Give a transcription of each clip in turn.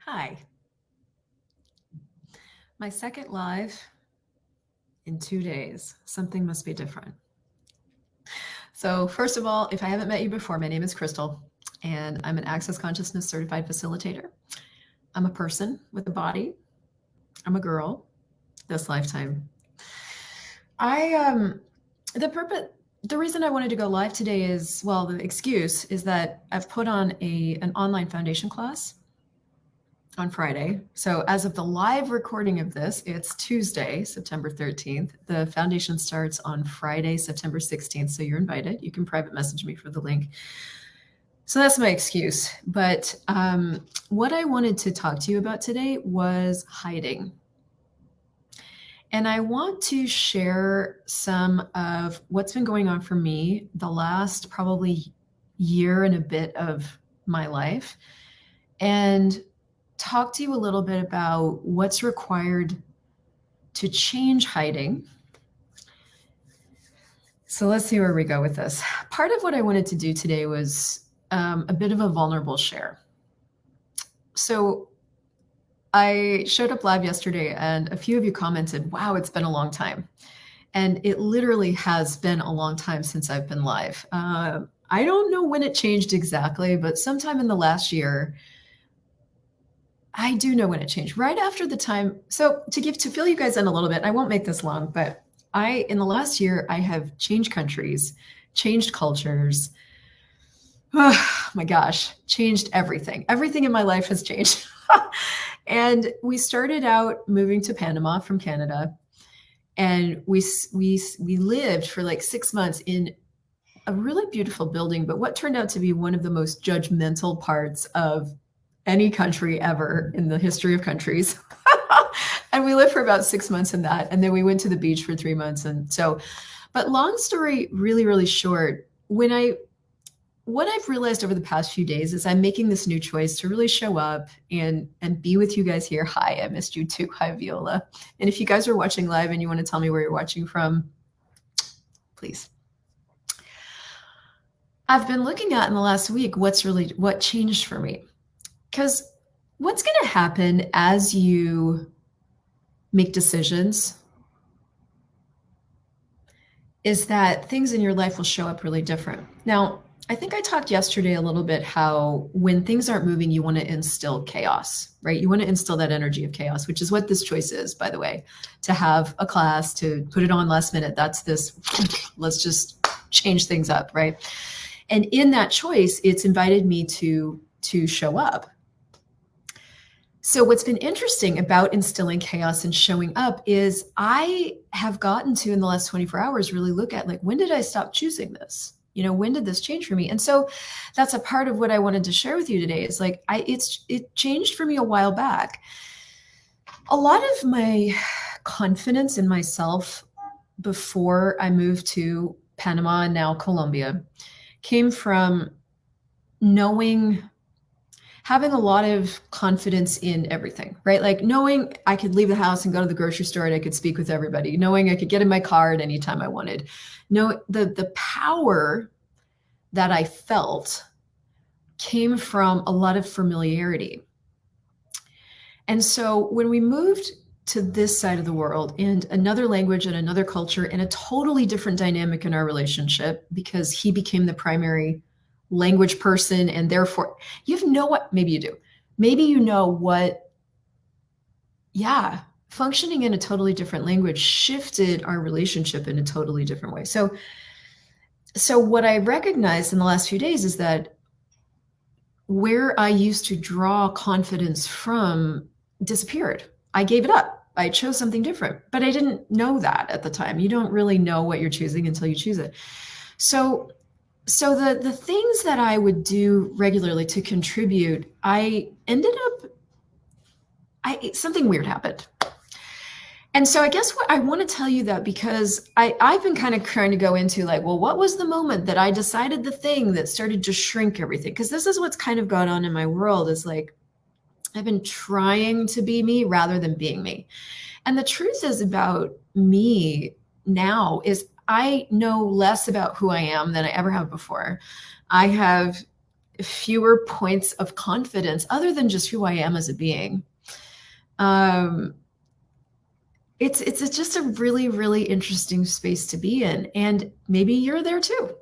Hi. My second live in 2 days. Something must be different. So first of all, if I haven't met you before, my name is Crystal, and I'm an Access Consciousness Certified Facilitator. I'm a person with a body. I'm a girl this lifetime. The reason I wanted to go live today is, well, the excuse is that I've put on an online foundation class on Friday. So as of the live recording of this, it's Tuesday, September 13th. The foundation starts on Friday, September 16th. So you're invited. You can private message me for the link. So that's my excuse. But what I wanted to talk to you about today was hiding. And I want to share some of what's been going on for me the last probably year and a bit of my life, and talk to you a little bit about what's required to change hiding. So let's see where we go with this. Part of what I wanted to do today was a bit of a vulnerable share. So I showed up live yesterday and a few of you commented, wow, it's been a long time. And it literally has been a long time since I've been live. I don't know when it changed exactly, but sometime in the last year, I do know when it changed, right after the time. So to fill you guys in a little bit, I won't make this long, but in the last year, I have changed countries, changed cultures. Oh my gosh, changed everything. Everything in my life has changed. And we started out moving to Panama from Canada. And we lived for like 6 months in a really beautiful building, but what turned out to be one of the most judgmental parts of any country ever in the history of countries. And we lived for about 6 months in that. And then we went to the beach for 3 months. And so, but long story, really, really short, what I've realized over the past few days is I'm making this new choice to really show up and be with you guys here. Hi, I missed you too. Hi, Viola. And if you guys are watching live and you want to tell me where you're watching from, please. I've been looking at in the last week what changed for me. Because what's going to happen as you make decisions is that things in your life will show up really different. Now, I think I talked yesterday a little bit how when things aren't moving, you want to instill chaos, right? You want to instill that energy of chaos, which is what this choice is, by the way, to have a class, to put it on last minute. That's this, let's just change things up, right? And in that choice, it's invited me to show up. So what's been interesting about instilling chaos and showing up is I have gotten to, in the last 24 hours, really look at like, when did I stop choosing this? When did this change for me? And so that's a part of what I wanted to share with you today is like, it changed for me a while back. A lot of my confidence in myself before I moved to Panama and now Colombia came from having a lot of confidence in everything, right? Like knowing I could leave the house and go to the grocery store and I could speak with everybody, knowing I could get in my car at any time I wanted. The power that I felt came from a lot of familiarity. And so when we moved to this side of the world and another language and another culture and a totally different dynamic in our relationship, because he became the primary language person, and therefore maybe you do. Maybe functioning in a totally different language shifted our relationship in a totally different way. So what I recognized in the last few days is that where I used to draw confidence from disappeared. I gave it up. I chose something different, but I didn't know that at the time. You don't really know what you're choosing until you choose it. So the things that I would do regularly to contribute, something weird happened. And so I guess what I want to tell you that because I've been kind of trying to go into like, well, what was the moment that I decided the thing that started to shrink everything? Because this is what's kind of gone on in my world is like, I've been trying to be me rather than being me. And the truth is about me now is I know less about who I am than I ever have before. I have fewer points of confidence other than just who I am as a being. It's just a really, really interesting space to be in. And maybe you're there too.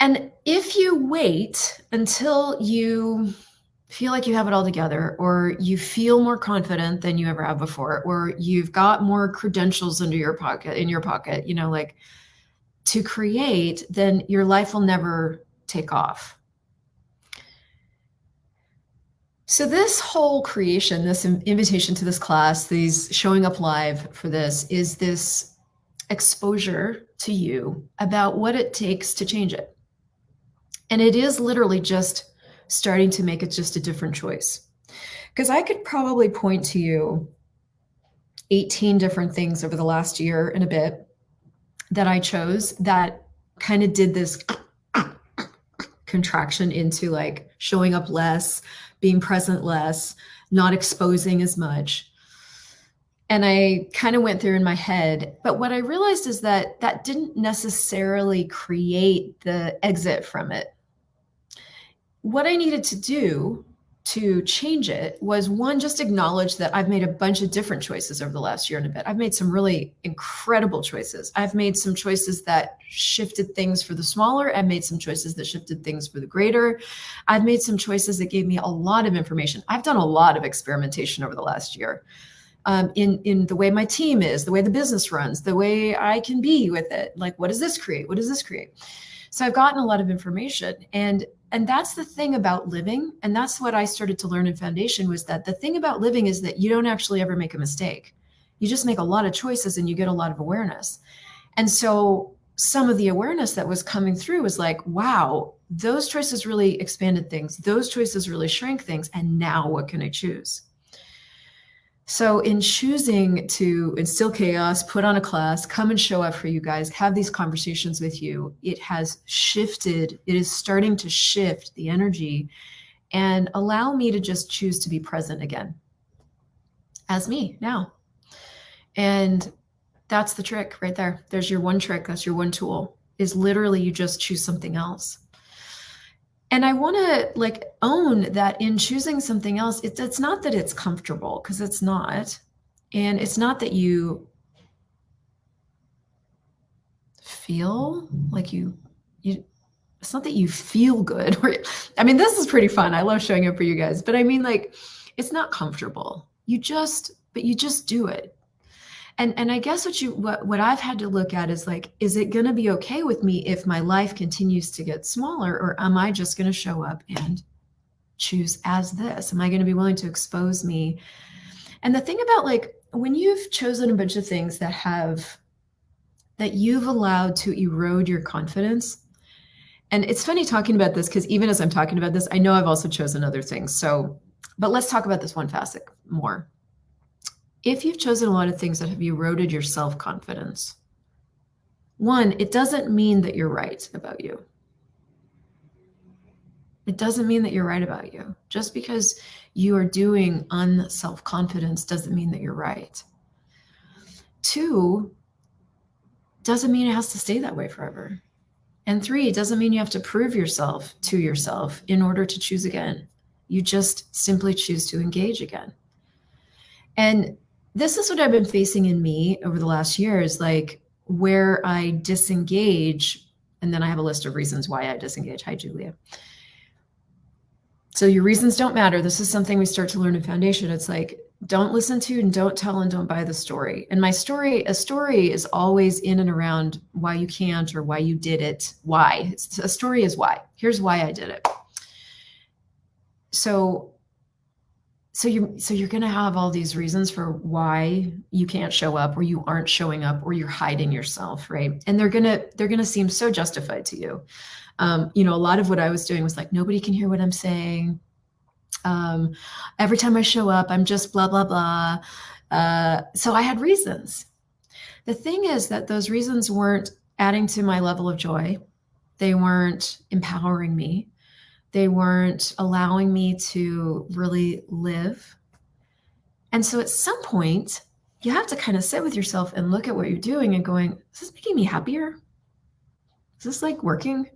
And if you wait until you feel like you have it all together, or you feel more confident than you ever have before, or you've got more credentials in your pocket, like to create, then your life will never take off. So this whole creation, this invitation to this class, these showing up live for this, is this exposure to you about what it takes to change it. And it is literally just starting to make it just a different choice. Because I could probably point to you 18 different things over the last year and a bit that I chose that kind of did this contraction into like showing up less, being present less, not exposing as much. And I kind of went through in my head. But what I realized is that that didn't necessarily create the exit from it. What I needed to do to change it was, one, just acknowledge that I've made a bunch of different choices over the last year and a bit. I've made some really incredible choices. I've made some choices that shifted things for the smaller. I've made some choices that shifted things for the greater. I've made some choices that gave me a lot of information. I've done a lot of experimentation over the last year. In the way my team is, the way the business runs, the way I can be with it. Like, what does this create? What does this create? So I've gotten a lot of information, and that's the thing about living. And that's what I started to learn in Foundation, was that the thing about living is that you don't actually ever make a mistake. You just make a lot of choices and you get a lot of awareness. And so some of the awareness that was coming through was like, wow, those choices really expanded things. Those choices really shrank things. And now what can I choose? So in choosing to instill chaos, put on a class, come and show up for you guys, have these conversations with you, it has shifted. It is starting to shift the energy and allow me to just choose to be present again as me now. And that's the trick right there. There's your one trick. That's your one tool, is literally you just choose something else. And I want to like own that in choosing something else, it's not that it's comfortable, because it's not. And it's not that you feel like it's not that you feel good. I mean, this is pretty fun. I love showing up for you guys, but I mean, like, it's not comfortable. You just do it. And I guess what I've had to look at is like, is it going to be okay with me if my life continues to get smaller, or am I just going to show up and choose as this? Am I going to be willing to expose me? And the thing about, like, when you've chosen a bunch of things that you've allowed to erode your confidence, and it's funny talking about this, because even as I'm talking about this, I know I've also chosen other things. But let's talk about this one facet more. If you've chosen a lot of things that have eroded your self-confidence, one, it doesn't mean that you're right about you. It doesn't mean that you're right about you. Just because you are doing unself-confidence doesn't mean that you're right. Two, doesn't mean it has to stay that way forever. And three, it doesn't mean you have to prove yourself to yourself in order to choose again. You just simply choose to engage again. And this is what I've been facing in me over the last year, is like where I disengage. And then I have a list of reasons why I disengage. Hi, Julia. So your reasons don't matter. This is something we start to learn in Foundation. It's like, don't listen to and don't tell and don't buy the story. And a story is always in and around why you can't or why you did it. Why? A story is why. Here's why I did it. So you're going to have all these reasons for why you can't show up, or you aren't showing up, or you're hiding yourself, right? And they're going to seem so justified to you. A lot of what I was doing was like, nobody can hear what I'm saying. Every time I show up, I'm just blah, blah, blah. So I had reasons. The thing is that those reasons weren't adding to my level of joy. They weren't empowering me. They weren't allowing me to really live. And so at some point, you have to kind of sit with yourself and look at what you're doing and going, is this making me happier? Is this like working?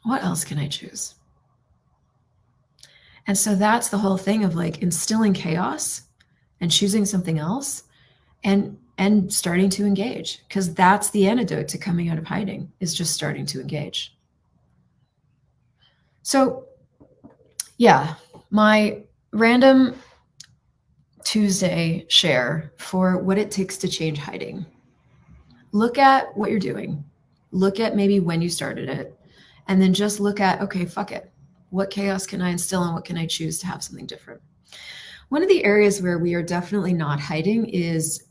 What else can I choose? And so that's the whole thing of like instilling chaos and choosing something else and starting to engage, because that's the antidote to coming out of hiding, is just starting to engage. So yeah, my random Tuesday share for what it takes to change hiding. Look at what you're doing. Look at maybe when you started it, and then just look at, okay, fuck it. What chaos can I instill and what can I choose to have something different? One of the areas where we are definitely not hiding is,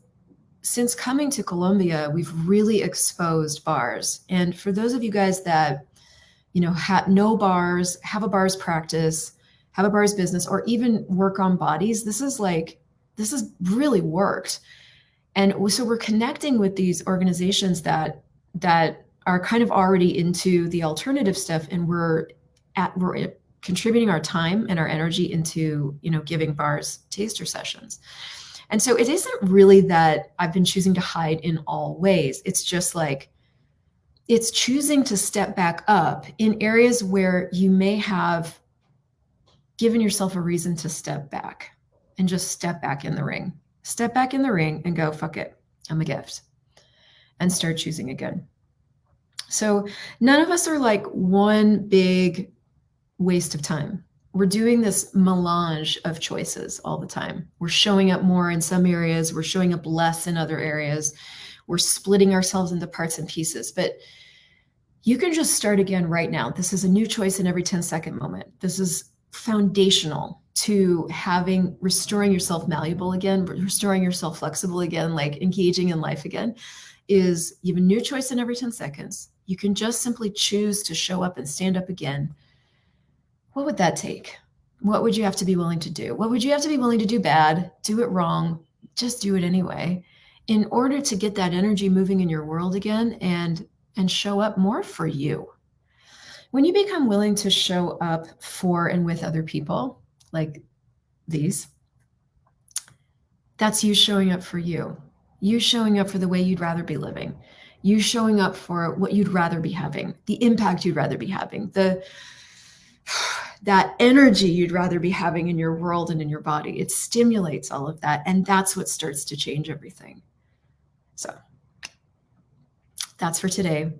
since coming to Colombia, we've really exposed bars. And for those of you guys that, know bars, have a bars practice, have a bars business, or even work on bodies, this has really worked. And so we're connecting with these organizations that are kind of already into the alternative stuff, and we're contributing our time and our energy into, giving bars taster sessions. And so it isn't really that I've been choosing to hide in all ways. It's just like, it's choosing to step back up in areas where you may have given yourself a reason to step back, and just step back in the ring. Step back in the ring and go, fuck it, I'm a gift, and start choosing again. So none of us are like one big waste of time. We're doing this melange of choices all the time. We're showing up more in some areas, we're showing up less in other areas. We're splitting ourselves into parts and pieces, but you can just start again right now. This is a new choice in every 10-second moment. This is foundational to restoring yourself malleable again, restoring yourself flexible again, like engaging in life again. Is you have a new choice in every 10 seconds. You can just simply choose to show up and stand up again. What would that take? What would you have to be willing to do? What would you have to be willing to do bad, do it wrong, just do it anyway, in order to get that energy moving in your world again and show up more for you? When you become willing to show up for and with other people like these, that's you showing up for you. You showing up for the way you'd rather be living. You showing up for what you'd rather be having, the impact you'd rather be having, that energy you'd rather be having in your world and in your body. It stimulates all of that. And that's what starts to change everything. So that's for today.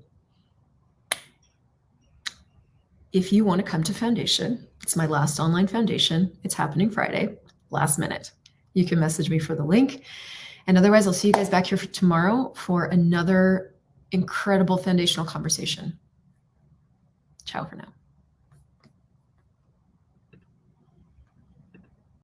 If you want to come to Foundation, it's my last online foundation. It's happening Friday, last minute. You can message me for the link. And otherwise, I'll see you guys back here tomorrow for another incredible foundational conversation. Ciao for now.